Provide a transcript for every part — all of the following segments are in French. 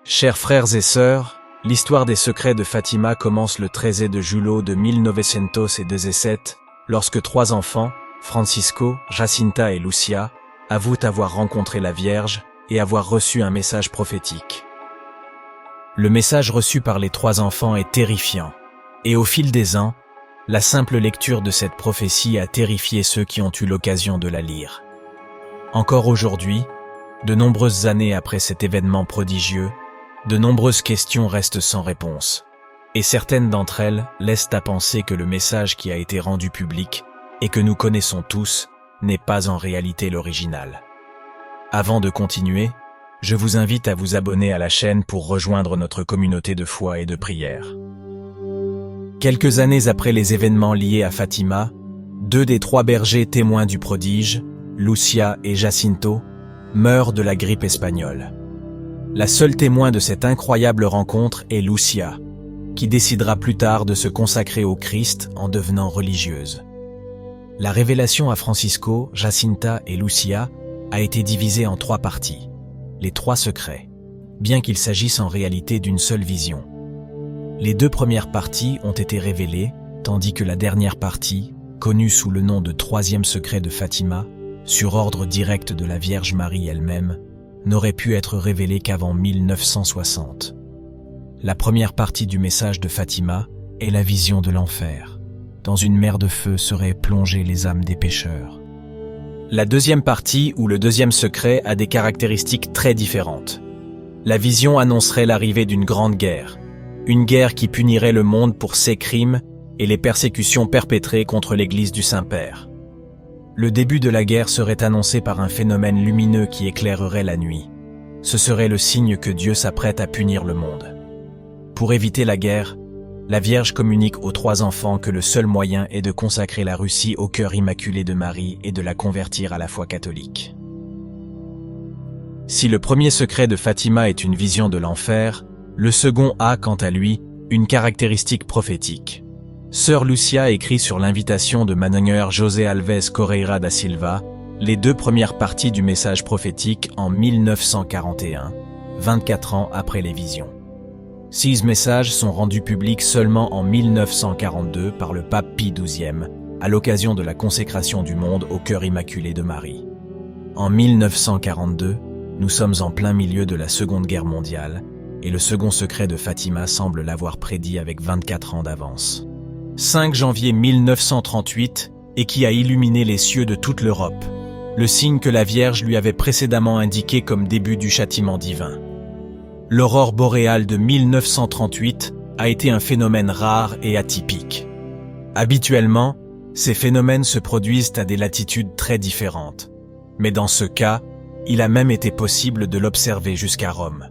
Chers frères et sœurs, l'histoire des secrets de Fatima commence le 13 de juillet de 1917, lorsque trois enfants, Francisco, Jacinta et Lucia, avouent avoir rencontré la Vierge et avoir reçu un message prophétique. Le message reçu par les trois enfants est terrifiant, et au fil des ans, la simple lecture de cette prophétie a terrifié ceux qui ont eu l'occasion de la lire. Encore aujourd'hui, de nombreuses années après cet événement prodigieux, de nombreuses questions restent sans réponse, et certaines d'entre elles laissent à penser que le message qui a été rendu public et que nous connaissons tous n'est pas en réalité l'original. Avant de continuer, je vous invite à vous abonner à la chaîne pour rejoindre notre communauté de foi et de prière. Quelques années après les événements liés à Fatima, deux des trois bergers témoins du prodige, Lucia et Jacinto, meurent de la grippe espagnole. La seule témoin de cette incroyable rencontre est Lucia, qui décidera plus tard de se consacrer au Christ en devenant religieuse. La révélation à Francisco, Jacinta et Lucia a été divisée en trois parties, les trois secrets, bien qu'il s'agisse en réalité d'une seule vision. Les deux premières parties ont été révélées, tandis que la dernière partie, connue sous le nom de troisième secret de Fatima, sur ordre direct de la Vierge Marie elle-même, n'aurait pu être révélée qu'avant 1960. La première partie du message de Fatima est la vision de l'enfer. Dans une mer de feu seraient plongées les âmes des pécheurs. La deuxième partie, ou le deuxième secret, a des caractéristiques très différentes. La vision annoncerait l'arrivée d'une grande guerre, une guerre qui punirait le monde pour ses crimes et les persécutions perpétrées contre l'Église du Saint-Père. Le début de la guerre serait annoncé par un phénomène lumineux qui éclairerait la nuit. Ce serait le signe que Dieu s'apprête à punir le monde. Pour éviter la guerre, la Vierge communique aux trois enfants que le seul moyen est de consacrer la Russie au cœur immaculé de Marie et de la convertir à la foi catholique. Si le premier secret de Fatima est une vision de l'enfer, le second a, quant à lui, une caractéristique prophétique. Sœur Lucia écrit sur l'invitation de Monseigneur José Alves Correia da Silva les deux premières parties du message prophétique en 1941, 24 ans après les visions. Ces messages sont rendus publics seulement en 1942 par le pape Pie XII, à l'occasion de la consécration du monde au cœur immaculé de Marie. En 1942, nous sommes en plein milieu de la Seconde Guerre mondiale, et le second secret de Fatima semble l'avoir prédit avec 24 ans d'avance. 5 janvier 1938, et qui a illuminé les cieux de toute l'Europe, le signe que la Vierge lui avait précédemment indiqué comme début du châtiment divin. L'aurore boréale de 1938 a été un phénomène rare et atypique. Habituellement, ces phénomènes se produisent à des latitudes très différentes, mais dans ce cas, il a même été possible de l'observer jusqu'à Rome.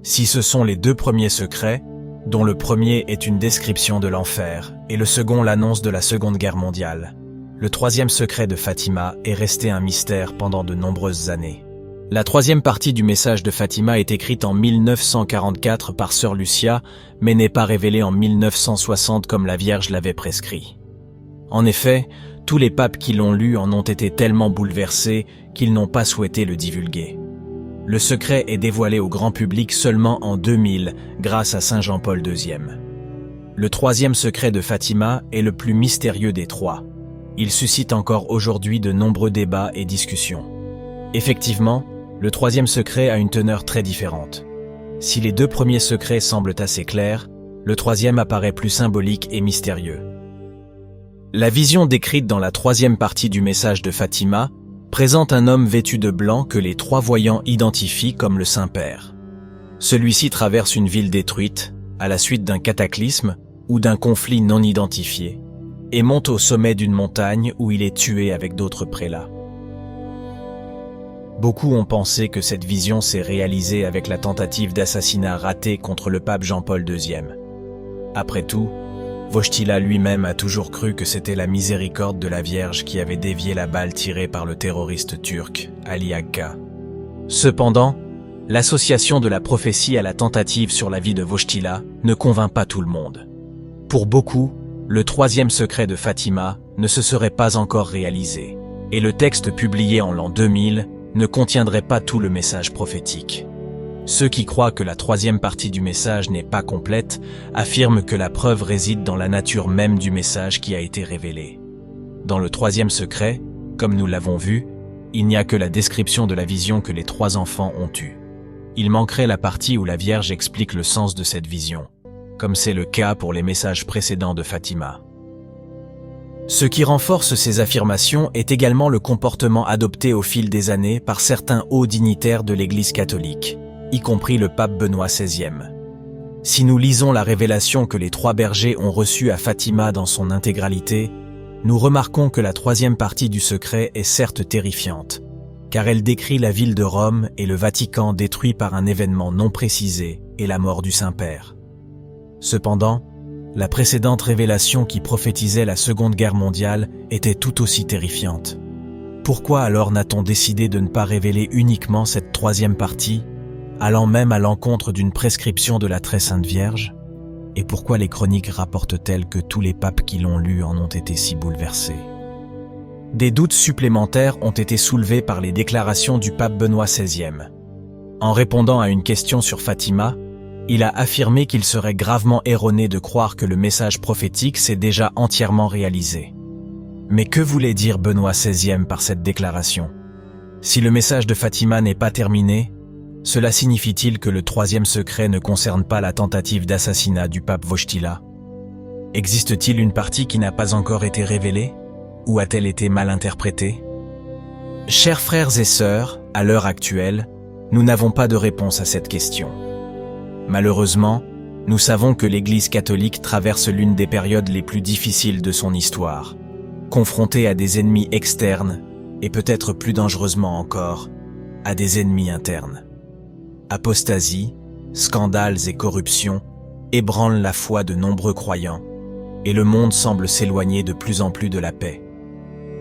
Si ce sont les deux premiers secrets, dont le premier est une description de l'enfer et le second l'annonce de la Seconde Guerre mondiale, le troisième secret de Fatima est resté un mystère pendant de nombreuses années. La troisième partie du message de Fatima est écrite en 1944 par Sœur Lucia, mais n'est pas révélée en 1960 comme la Vierge l'avait prescrit. En effet, tous les papes qui l'ont lu en ont été tellement bouleversés qu'ils n'ont pas souhaité le divulguer. Le secret est dévoilé au grand public seulement en 2000 grâce à Saint Jean-Paul II. Le troisième secret de Fatima est le plus mystérieux des trois. Il suscite encore aujourd'hui de nombreux débats et discussions. Effectivement, le troisième secret a une teneur très différente. Si les deux premiers secrets semblent assez clairs, le troisième apparaît plus symbolique et mystérieux. La vision décrite dans la troisième partie du message de Fatima présente un homme vêtu de blanc que les trois voyants identifient comme le Saint-Père. Celui-ci traverse une ville détruite, à la suite d'un cataclysme ou d'un conflit non identifié, et monte au sommet d'une montagne où il est tué avec d'autres prélats. Beaucoup ont pensé que cette vision s'est réalisée avec la tentative d'assassinat ratée contre le pape Jean-Paul II. Après tout, Wojtyła lui-même a toujours cru que c'était la miséricorde de la Vierge qui avait dévié la balle tirée par le terroriste turc, Ali Agca. Cependant, l'association de la prophétie à la tentative sur la vie de Wojtyła ne convainc pas tout le monde. Pour beaucoup, le troisième secret de Fatima ne se serait pas encore réalisé, et le texte publié en l'an 2000 ne contiendrait pas tout le message prophétique. Ceux qui croient que la troisième partie du message n'est pas complète affirment que la preuve réside dans la nature même du message qui a été révélé. Dans le troisième secret, comme nous l'avons vu, il n'y a que la description de la vision que les trois enfants ont eue. Il manquerait la partie où la Vierge explique le sens de cette vision, comme c'est le cas pour les messages précédents de Fatima. Ce qui renforce ces affirmations est également le comportement adopté au fil des années par certains hauts dignitaires de l'Église catholique, y compris le pape Benoît XVI. Si nous lisons la révélation que les trois bergers ont reçue à Fatima dans son intégralité, nous remarquons que la troisième partie du secret est certes terrifiante, car elle décrit la ville de Rome et le Vatican détruits par un événement non précisé et la mort du Saint-Père. Cependant, la précédente révélation qui prophétisait la Seconde Guerre mondiale était tout aussi terrifiante. Pourquoi alors n'a-t-on décidé de ne pas révéler uniquement cette troisième partie, allant même à l'encontre d'une prescription de la Très Sainte Vierge? Et pourquoi les chroniques rapportent-elles que tous les papes qui l'ont lu en ont été si bouleversés? Des doutes supplémentaires ont été soulevés par les déclarations du pape Benoît XVI. En répondant à une question sur Fatima, il a affirmé qu'il serait gravement erroné de croire que le message prophétique s'est déjà entièrement réalisé. Mais que voulait dire Benoît XVI par cette déclaration? Si le message de Fatima n'est pas terminé, cela signifie-t-il que le troisième secret ne concerne pas la tentative d'assassinat du pape Wojtyła? Existe-t-il une partie qui n'a pas encore été révélée? Ou a-t-elle été mal interprétée? Chers frères et sœurs, à l'heure actuelle, nous n'avons pas de réponse à cette question. Malheureusement, nous savons que l'Église catholique traverse l'une des périodes les plus difficiles de son histoire, confrontée à des ennemis externes et peut-être plus dangereusement encore, à des ennemis internes. Apostasie, scandales et corruption ébranlent la foi de nombreux croyants, et le monde semble s'éloigner de plus en plus de la paix.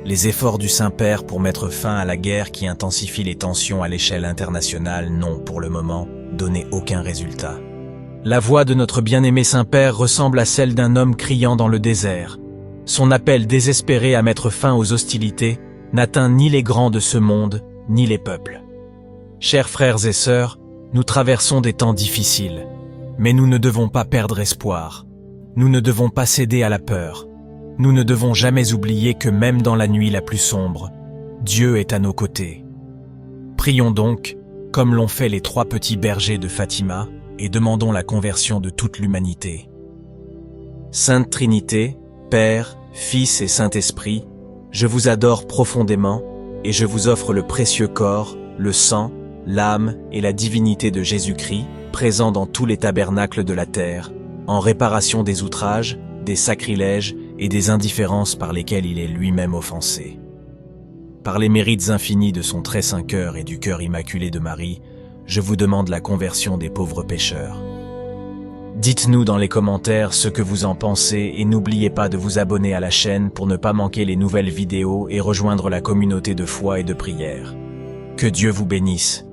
Les efforts du Saint-Père pour mettre fin à la guerre qui intensifie les tensions à l'échelle internationale n'ont, pour le moment, donné aucun résultat. La voix de notre bien-aimé Saint-Père ressemble à celle d'un homme criant dans le désert. Son appel désespéré à mettre fin aux hostilités n'atteint ni les grands de ce monde, ni les peuples. Chers frères et sœurs, nous traversons des temps difficiles, mais nous ne devons pas perdre espoir. Nous ne devons pas céder à la peur. Nous ne devons jamais oublier que même dans la nuit la plus sombre, Dieu est à nos côtés. Prions donc, comme l'ont fait les trois petits bergers de Fatima, et demandons la conversion de toute l'humanité. Sainte Trinité, Père, Fils et Saint-Esprit, je vous adore profondément, et je vous offre le précieux corps, le sang, l'âme et la divinité de Jésus-Christ, présents dans tous les tabernacles de la terre, en réparation des outrages, des sacrilèges et des indifférences par lesquels il est lui-même offensé. Par les mérites infinis de son très saint cœur et du cœur immaculé de Marie, je vous demande la conversion des pauvres pécheurs. Dites-nous dans les commentaires ce que vous en pensez et n'oubliez pas de vous abonner à la chaîne pour ne pas manquer les nouvelles vidéos et rejoindre la communauté de foi et de prière. Que Dieu vous bénisse.